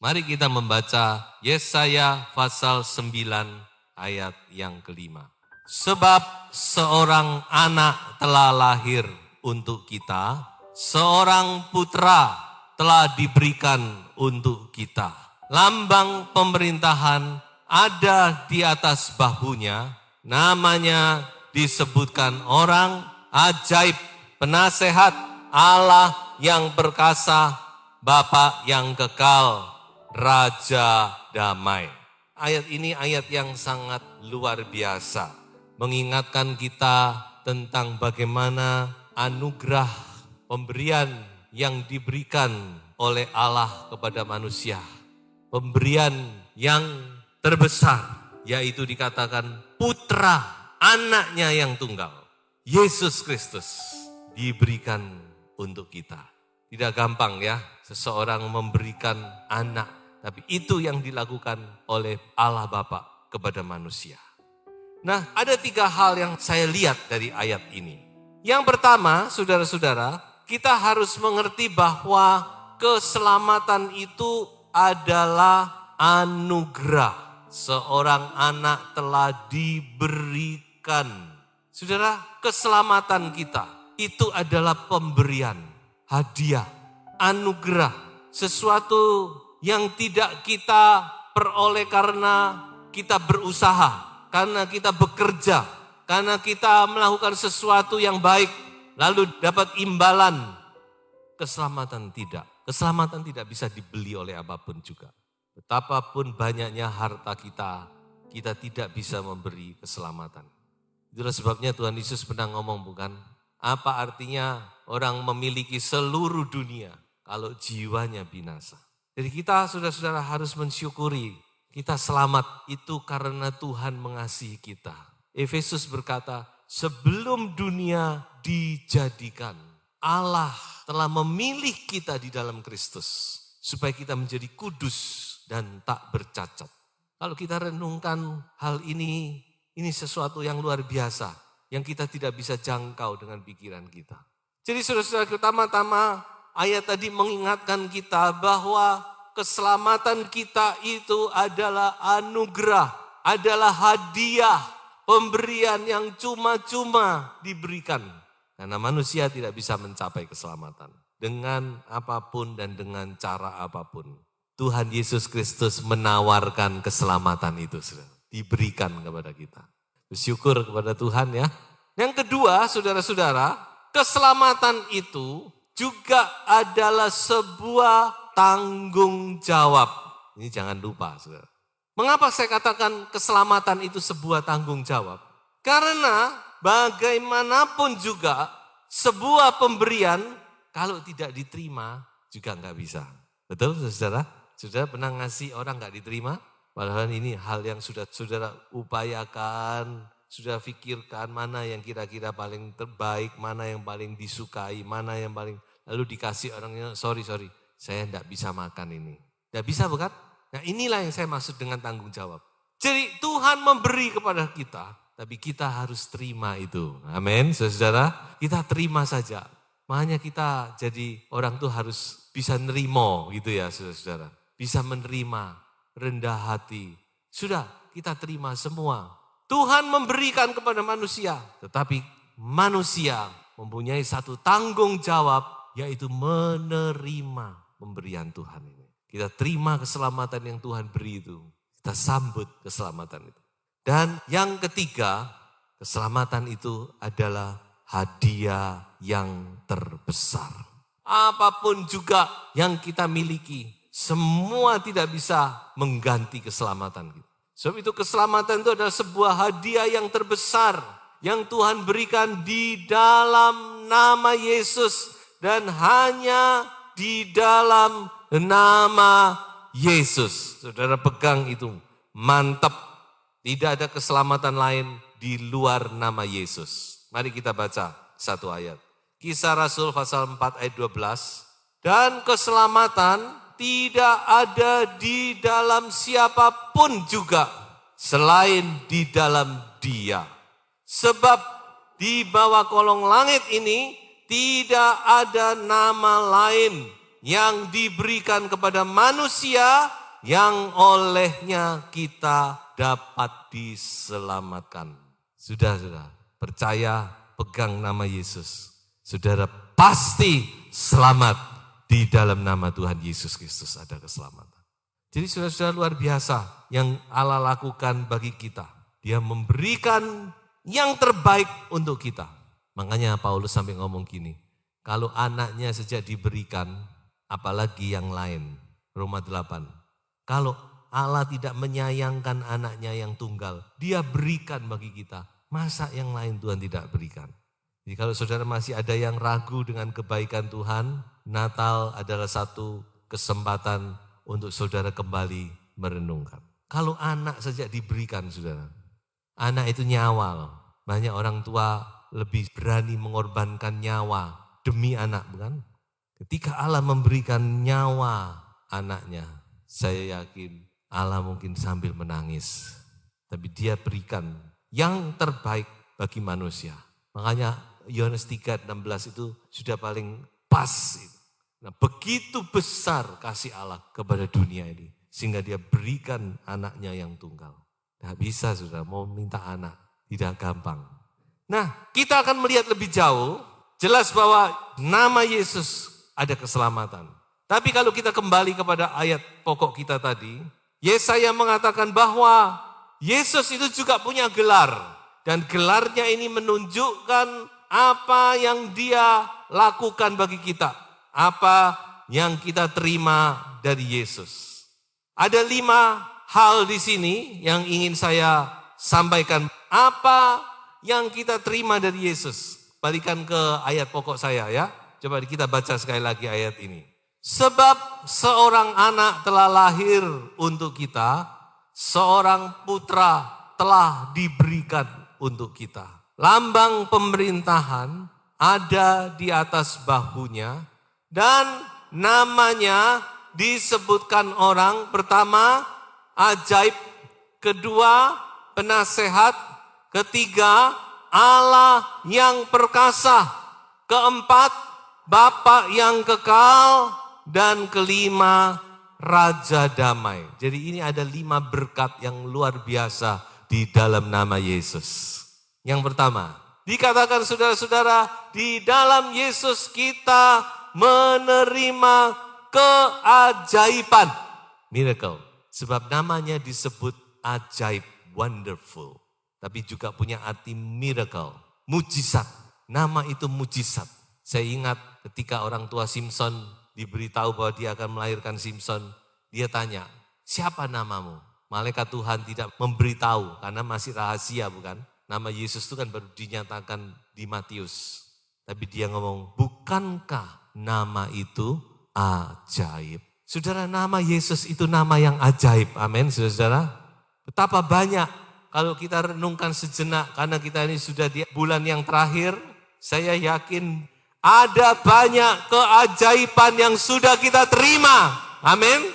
Mari kita membaca Yesaya pasal 9 ayat yang kelima. Sebab seorang anak telah lahir untuk kita, seorang putra telah diberikan untuk kita. Lambang pemerintahan ada di atas bahunya, namanya disebutkan Orang Ajaib, Penasehat, Allah yang perkasa, Bapa yang kekal, Raja damai. Ayat ini ayat yang sangat luar biasa, mengingatkan kita tentang bagaimana anugerah pemberian yang diberikan oleh Allah kepada manusia. Pemberian yang terbesar, yaitu dikatakan putra, anaknya yang tunggal, Yesus Kristus, diberikan untuk kita. Tidak gampang ya, seseorang memberikan anak, tapi itu yang dilakukan oleh Allah Bapa kepada manusia. Nah, ada 3 hal yang saya lihat dari ayat ini. Yang pertama, saudara-saudara, kita harus mengerti bahwa keselamatan itu adalah anugerah. Seorang anak telah diberikan. Saudara, keselamatan kita itu adalah pemberian, hadiah, anugerah. Sesuatu yang tidak kita peroleh karena kita berusaha, karena kita bekerja, karena kita melakukan sesuatu yang baik, lalu dapat imbalan. Keselamatan tidak. Keselamatan tidak bisa dibeli oleh apapun juga. Betapapun banyaknya harta kita, kita tidak bisa memberi keselamatan. Itulah sebabnya Tuhan Yesus pernah ngomong, bukan? Apa artinya orang memiliki seluruh dunia kalau jiwanya binasa? Jadi kita saudara-saudara harus mensyukuri kita selamat itu karena Tuhan mengasihi kita. Efesus berkata, sebelum dunia dijadikan, Allah telah memilih kita di dalam Kristus supaya kita menjadi kudus dan tak bercacat. Kalau kita renungkan hal ini sesuatu yang luar biasa yang kita tidak bisa jangkau dengan pikiran kita. Jadi saudara-saudara, pertama-tama ayat tadi mengingatkan kita bahwa keselamatan kita itu adalah anugerah, adalah hadiah, pemberian yang cuma-cuma diberikan. Karena manusia tidak bisa mencapai keselamatan dengan apapun dan dengan cara apapun. Tuhan Yesus Kristus menawarkan keselamatan itu, saudara, diberikan kepada kita. Bersyukur kepada Tuhan ya. Yang kedua, saudara-saudara, keselamatan itu juga adalah sebuah tanggung jawab. Ini jangan lupa, saudara. Mengapa saya katakan keselamatan itu sebuah tanggung jawab? Karena bagaimanapun juga sebuah pemberian kalau tidak diterima juga nggak bisa. Betul saudara? Saudara pernah ngasih orang nggak diterima? Padahal ini hal yang sudah saudara upayakan, sudah pikirkan mana yang kira-kira paling terbaik, mana yang paling disukai, mana yang paling, lalu dikasih orangnya, sorry, saya enggak bisa makan ini. Enggak bisa bukan? Nah inilah yang saya maksud dengan tanggung jawab. Jadi Tuhan memberi kepada kita, tapi kita harus terima itu. Amin, saudara. Kita terima saja. Makanya kita jadi orang tuh harus bisa nerimo gitu ya saudara-saudara. Bisa menerima, rendah hati. Sudah, kita terima semua. Tuhan memberikan kepada manusia, tetapi manusia mempunyai satu tanggung jawab, yaitu menerima pemberian Tuhan ini. Kita terima keselamatan yang Tuhan beri itu. Kita sambut keselamatan itu. Dan yang ketiga, keselamatan itu adalah hadiah yang terbesar. Apapun juga yang kita miliki, semua tidak bisa mengganti keselamatan kita. Sebab itu keselamatan itu adalah sebuah hadiah yang terbesar yang Tuhan berikan di dalam nama Yesus dan hanya di dalam nama Yesus. Saudara pegang itu, mantap. Tidak ada keselamatan lain di luar nama Yesus. Mari kita baca satu ayat. Kisah Rasul pasal 4 ayat 12. Dan keselamatan tidak ada di dalam siapapun juga selain di dalam Dia. Sebab di bawah kolong langit ini tidak ada nama lain yang diberikan kepada manusia yang olehnya kita dapat diselamatkan. Sudah, percaya, pegang nama Yesus. Saudara pasti selamat di dalam nama Tuhan Yesus Kristus ada keselamatan. Jadi saudara-saudara luar biasa yang Allah lakukan bagi kita. Dia memberikan yang terbaik untuk kita. Makanya Paulus sampai ngomong gini, kalau anaknya sejak diberikan, apalagi yang lain. Roma 8. Kalau Allah tidak menyayangkan anaknya yang tunggal, dia berikan bagi kita. Masa yang lain Tuhan tidak berikan? Jadi kalau saudara masih ada yang ragu dengan kebaikan Tuhan, Natal adalah satu kesempatan untuk saudara kembali merenungkan. Kalau anak sejak diberikan saudara, anak itu nyawa loh. Banyak orang tua lebih berani mengorbankan nyawa demi anak, bukan? Ketika Allah memberikan nyawa anaknya, saya yakin Allah mungkin sambil menangis. Tapi dia berikan yang terbaik bagi manusia. Makanya Yohanes 3:16 itu sudah paling pas. Nah, begitu besar kasih Allah kepada dunia ini. Sehingga dia berikan anaknya yang tunggal. Tidak bisa sudah mau minta anak. Tidak gampang. Nah, kita akan melihat lebih jauh. Jelas bahwa nama Yesus ada keselamatan. Tapi kalau kita kembali kepada ayat pokok kita tadi, Yesaya mengatakan bahwa Yesus itu juga punya gelar. Dan gelarnya ini menunjukkan apa yang dia lakukan bagi kita. Apa yang kita terima dari Yesus. Ada 5 hal di sini yang ingin saya sampaikan. Apa yang kita terima dari Yesus. Balikan ke ayat pokok saya ya. Coba kita baca sekali lagi ayat ini. Sebab seorang anak telah lahir untuk kita, seorang putra telah diberikan untuk kita. Lambang pemerintahan ada di atas bahunya dan namanya disebutkan orang pertama ajaib, kedua penasehat, ketiga Allah yang perkasa, keempat Bapa yang kekal, dan kelima Raja Damai. Jadi ini ada 5 berkat yang luar biasa di dalam nama Yesus. Yang pertama, dikatakan saudara-saudara, di dalam Yesus kita menerima keajaiban. Miracle. Sebab namanya disebut ajaib, wonderful. Tapi juga punya arti miracle, mujizat. Nama itu mujizat. Saya ingat ketika orang tua Simpson diberitahu bahwa dia akan melahirkan Simpson, dia tanya, siapa namamu? Malaikat Tuhan tidak memberitahu karena masih rahasia bukan? Nama Yesus itu kan baru dinyatakan di Matius. Tapi dia ngomong, bukankah nama itu ajaib? Saudara, nama Yesus itu nama yang ajaib. Amin, saudara. Betapa banyak kalau kita renungkan sejenak, karena kita ini sudah di bulan yang terakhir, saya yakin ada banyak keajaiban yang sudah kita terima. Amin.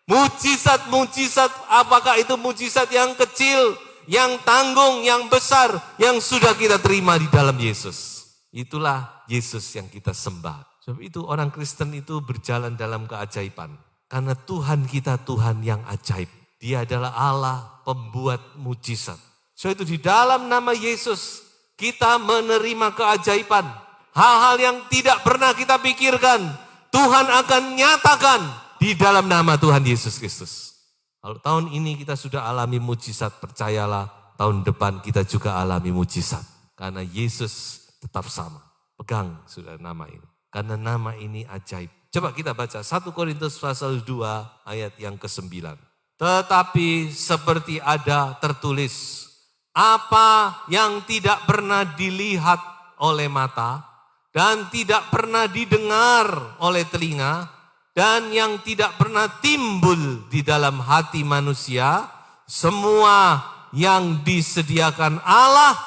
Mujizat-mujizat, apakah itu mujizat yang kecil, yang tanggung, yang besar, yang sudah kita terima di dalam Yesus. Itulah Yesus yang kita sembah. Sebab itu orang Kristen itu berjalan dalam keajaiban. Karena Tuhan kita Tuhan yang ajaib. Dia adalah Allah pembuat mujizat. So itu di dalam nama Yesus kita menerima keajaiban. Hal-hal yang tidak pernah kita pikirkan. Tuhan akan nyatakan di dalam nama Tuhan Yesus Kristus. Kalau tahun ini kita sudah alami mujizat, percayalah tahun depan kita juga alami mujizat. Karena Yesus tetap sama. Pegang sudah nama ini. Karena nama ini ajaib. Coba kita baca 1 Korintus pasal 2 ayat yang ke-9. Tetapi seperti ada tertulis, apa yang tidak pernah dilihat oleh mata dan tidak pernah didengar oleh telinga dan yang tidak pernah timbul di dalam hati manusia, semua yang disediakan Allah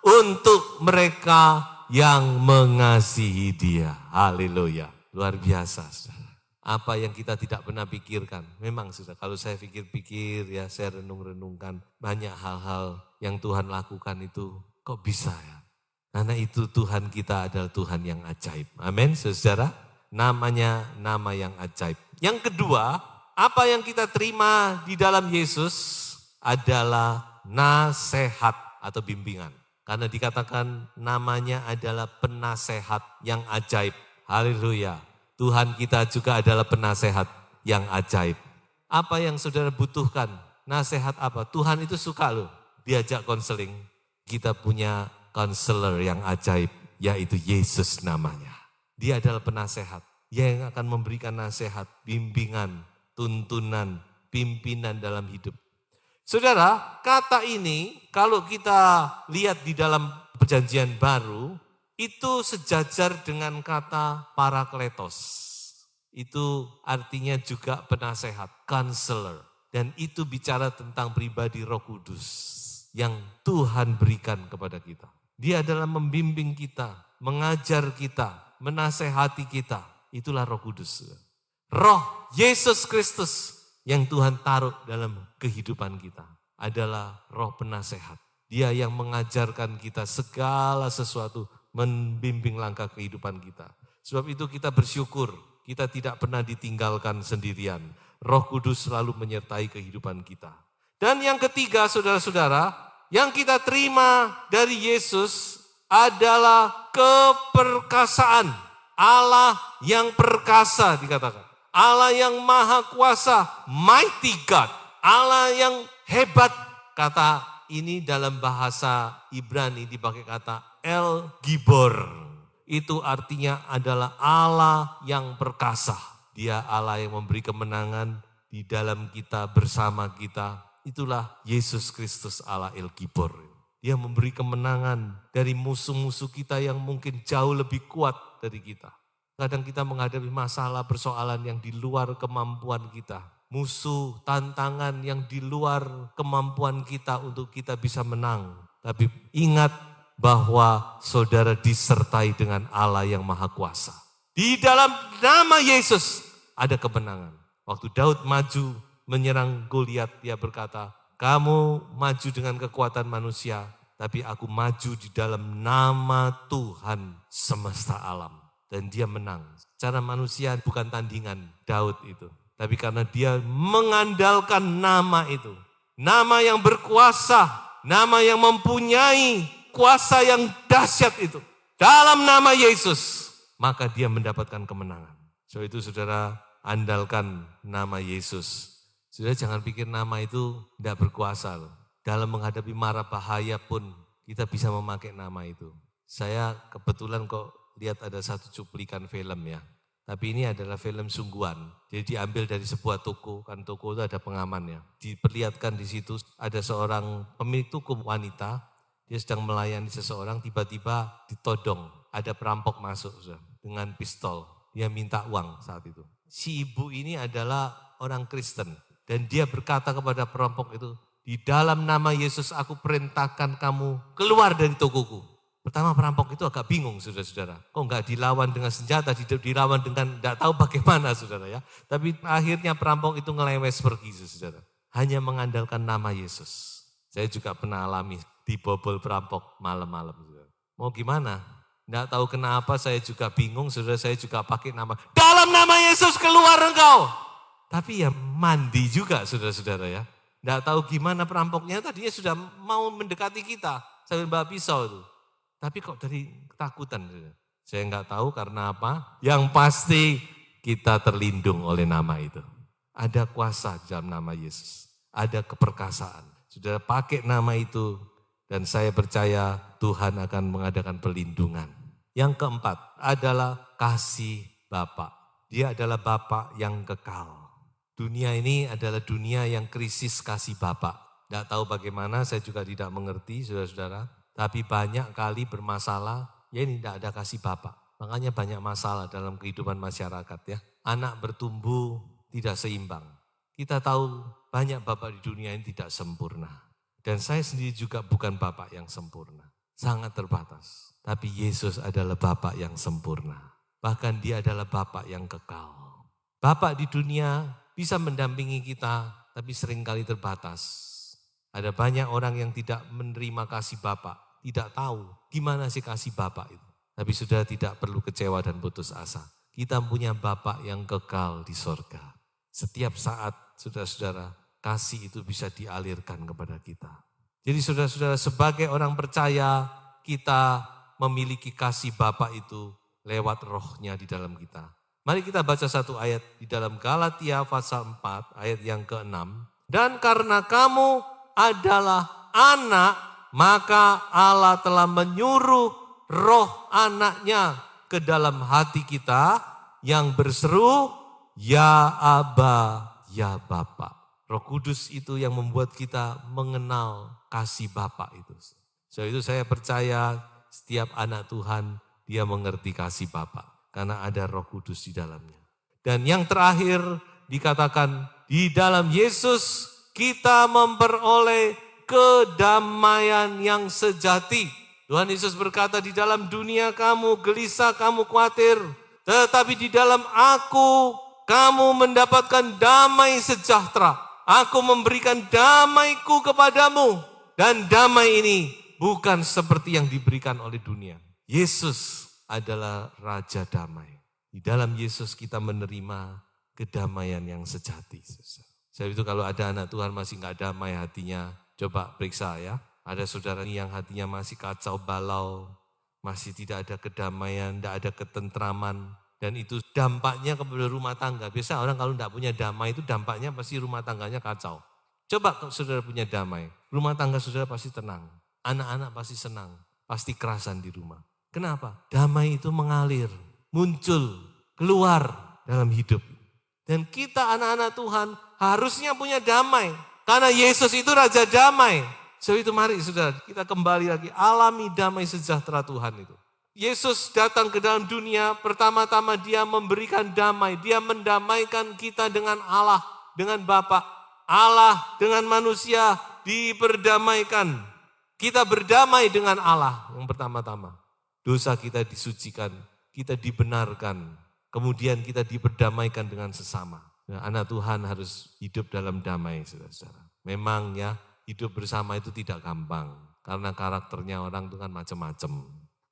untuk mereka yang mengasihi Dia. Haleluya. Luar biasa, saudara. Apa yang kita tidak pernah pikirkan. Memang sudah, kalau saya pikir-pikir ya, saya renung-renungkan banyak hal-hal yang Tuhan lakukan itu kok bisa ya. Karena itu Tuhan kita adalah Tuhan yang ajaib. Amin, saudara. namanya nama yang ajaib. Yang kedua, apa yang kita terima di dalam Yesus adalah nasihat atau bimbingan. Karena dikatakan namanya adalah penasehat yang ajaib. Haleluya. Tuhan kita juga adalah penasehat yang ajaib. Apa yang saudara butuhkan? Nasihat apa? Tuhan itu suka loh diajak konseling. Kita punya konselor yang ajaib, yaitu Yesus namanya. Dia adalah penasehat. Dia yang akan memberikan nasihat, bimbingan, tuntunan, pimpinan dalam hidup. Saudara, kata ini kalau kita lihat di dalam perjanjian baru, itu sejajar dengan kata parakletos. Itu artinya juga penasehat, counselor. Dan itu bicara tentang pribadi Roh Kudus yang Tuhan berikan kepada kita. Dia adalah membimbing kita, mengajar kita, menasehati kita. Itulah Roh Kudus. Roh Yesus Kristus yang Tuhan taruh dalam kehidupan kita adalah roh penasehat. Dia yang mengajarkan kita segala sesuatu, membimbing langkah kehidupan kita. Sebab itu kita bersyukur, kita tidak pernah ditinggalkan sendirian. Roh Kudus selalu menyertai kehidupan kita. Dan yang ketiga, saudara-saudara, yang kita terima dari Yesus adalah keperkasaan. Allah yang perkasa dikatakan. Allah yang maha kuasa, mighty God. Allah yang hebat. Kata ini dalam bahasa Ibrani dipakai kata El Gibor. Itu artinya adalah Allah yang perkasa. Dia Allah yang memberi kemenangan di dalam kita, bersama kita. Itulah Yesus Kristus Allah El Gibor. Dia memberi kemenangan dari musuh-musuh kita yang mungkin jauh lebih kuat dari kita. Kadang kita menghadapi masalah, persoalan yang di luar kemampuan kita. Musuh, tantangan yang di luar kemampuan kita untuk kita bisa menang. Tapi ingat bahwa saudara disertai dengan Allah yang maha kuasa. Di dalam nama Yesus ada kemenangan. Waktu Daud maju menyerang Goliat, dia berkata, kamu maju dengan kekuatan manusia, tapi aku maju di dalam nama Tuhan semesta alam. Dan dia menang. Cara manusia bukan tandingan Daud itu. Tapi karena dia mengandalkan nama itu. Nama yang berkuasa. Nama yang mempunyai kuasa yang dahsyat itu. Dalam nama Yesus. Maka dia mendapatkan kemenangan. So itu saudara andalkan nama Yesus. Saudara jangan pikir nama itu tidak berkuasa loh. Dalam menghadapi mara bahaya pun kita bisa memakai nama itu. Saya kebetulan kok lihat ada satu cuplikan film ya. Tapi ini adalah film sungguhan. Jadi diambil dari sebuah toko, kan toko itu ada pengamannya. Diperlihatkan di situ ada seorang pemilik toko wanita, dia sedang melayani seseorang, tiba-tiba ditodong. Ada perampok masuk dengan pistol, dia minta uang saat itu. Si ibu ini adalah orang Kristen dan dia berkata kepada perampok itu, di dalam nama Yesus aku perintahkan kamu keluar dari tokoku. Pertama perampok itu agak bingung saudara-saudara. Kok enggak dilawan dengan senjata, dilawan dengan enggak tahu bagaimana saudara ya. Tapi akhirnya perampok itu ngelewes pergi saudara. Hanya mengandalkan nama Yesus. Saya juga pernah alami dibobol perampok malam-malam saudara. Mau gimana? Enggak tahu kenapa saya juga bingung saudara, saya juga pakai nama. Dalam nama Yesus keluar engkau. Tapi ya mandi juga saudara-saudara ya. Enggak tahu gimana perampoknya tadinya sudah mau mendekati kita sambil bawa pisau itu. Tapi kok dari ketakutan? Saya enggak tahu karena apa. Yang pasti kita terlindung oleh nama itu. Ada kuasa dalam nama Yesus. Ada keperkasaan. Sudah pakai nama itu dan saya percaya Tuhan akan mengadakan perlindungan. Yang keempat adalah kasih Bapa. Dia adalah Bapa yang kekal. Dunia ini adalah dunia yang krisis kasih Bapa. Tidak tahu bagaimana, saya juga tidak mengerti saudara-saudara. Tapi banyak kali bermasalah, ya ini tidak ada kasih Bapa. Makanya banyak masalah dalam kehidupan masyarakat ya. Anak bertumbuh tidak seimbang. Kita tahu banyak bapak di dunia ini tidak sempurna. Dan saya sendiri juga bukan bapak yang sempurna. Sangat terbatas. Tapi Yesus adalah bapak yang sempurna. Bahkan dia adalah bapak yang kekal. Bapak di dunia bisa mendampingi kita, tapi seringkali terbatas. Ada banyak orang yang tidak menerima kasih Bapa, tidak tahu gimana sih kasih Bapa itu. Tapi sudah tidak perlu kecewa dan putus asa. kita punya Bapa yang kekal di sorga. Setiap saat, saudara-saudara, kasih itu bisa dialirkan kepada kita. Jadi saudara-saudara, sebagai orang percaya, kita memiliki kasih Bapa itu lewat rohnya di dalam kita. Mari kita baca satu ayat di dalam Galatia pasal 4 ayat yang ke-6. Dan karena kamu adalah anak, maka Allah telah menyuruh roh anaknya ke dalam hati kita yang berseru, ya Aba, ya Bapa. Roh Kudus itu yang membuat kita mengenal kasih Bapa itu. So itu saya percaya setiap anak Tuhan dia mengerti kasih Bapa karena ada Roh Kudus di dalamnya. Dan yang terakhir dikatakan di dalam Yesus kita memperoleh kedamaian yang sejati. Tuhan Yesus berkata, di dalam dunia kamu gelisah, kamu khawatir, tetapi di dalam aku kamu mendapatkan damai sejahtera. Aku memberikan damaiku kepadamu, dan damai ini bukan seperti yang diberikan oleh dunia. Yesus adalah Raja Damai. Di dalam Yesus kita menerima kedamaian yang sejati. Sebab itu kalau ada anak Tuhan masih gak damai hatinya, coba periksa ya. Ada saudara yang hatinya masih kacau balau, masih tidak ada kedamaian, tidak ada ketentraman. Dan itu dampaknya kepada rumah tangga. Biasa orang kalau tidak punya damai itu dampaknya pasti rumah tangganya kacau. Coba kalau saudara punya damai, rumah tangga saudara pasti tenang. Anak-anak pasti senang, pasti kerasan di rumah. Kenapa? Damai itu mengalir, muncul, keluar dalam hidup. Dan kita anak-anak Tuhan harusnya punya damai. Karena Yesus itu Raja Damai. So itu mari saudara, kita kembali lagi alami damai sejahtera Tuhan itu. Yesus datang ke dalam dunia, pertama-tama dia memberikan damai. Dia mendamaikan kita dengan Allah, dengan Bapa. Allah dengan manusia diperdamaikan. Kita berdamai dengan Allah yang pertama-tama. Dosa kita disucikan, kita dibenarkan. Kemudian kita diperdamaikan dengan sesama. Nah, anak Tuhan harus hidup dalam damai, saudara-saudara. Memang ya, hidup bersama itu tidak gampang. Karena karakternya orang itu kan macam-macam.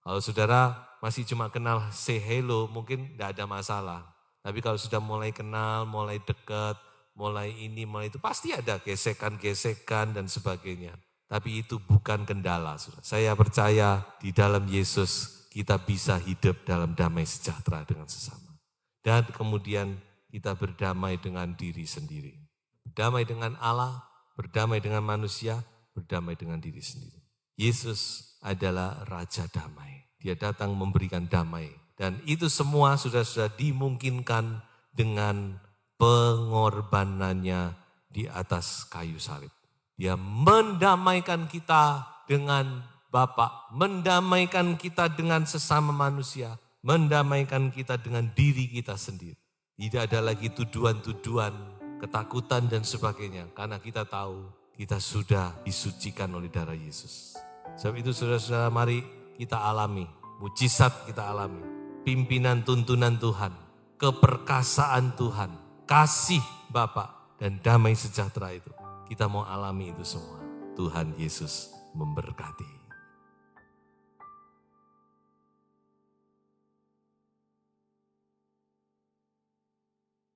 Kalau saudara masih cuma kenal say hello, mungkin tidak ada masalah. Tapi kalau sudah mulai kenal, mulai dekat, mulai ini, mulai itu, pasti ada gesekan-gesekan dan sebagainya. Tapi itu bukan kendala, saudara. Saya percaya di dalam Yesus kita bisa hidup dalam damai sejahtera dengan sesama. Dan kemudian kita berdamai dengan diri sendiri. Berdamai dengan Allah, berdamai dengan manusia, berdamai dengan diri sendiri. Yesus adalah Raja Damai. Dia datang memberikan damai. Dan itu semua sudah dimungkinkan dengan pengorbanannya di atas kayu salib. Dia mendamaikan kita dengan Bapa, mendamaikan kita dengan sesama manusia, mendamaikan kita dengan diri kita sendiri. Tidak ada lagi tuduhan-tuduhan, ketakutan dan sebagainya. Karena kita tahu kita sudah disucikan oleh darah Yesus. Sebab itu saudara-saudara, mari kita alami, mujizat kita alami. Pimpinan tuntunan Tuhan, keperkasaan Tuhan, kasih Bapa dan damai sejahtera itu. Kita mau alami itu semua. Tuhan Yesus memberkati.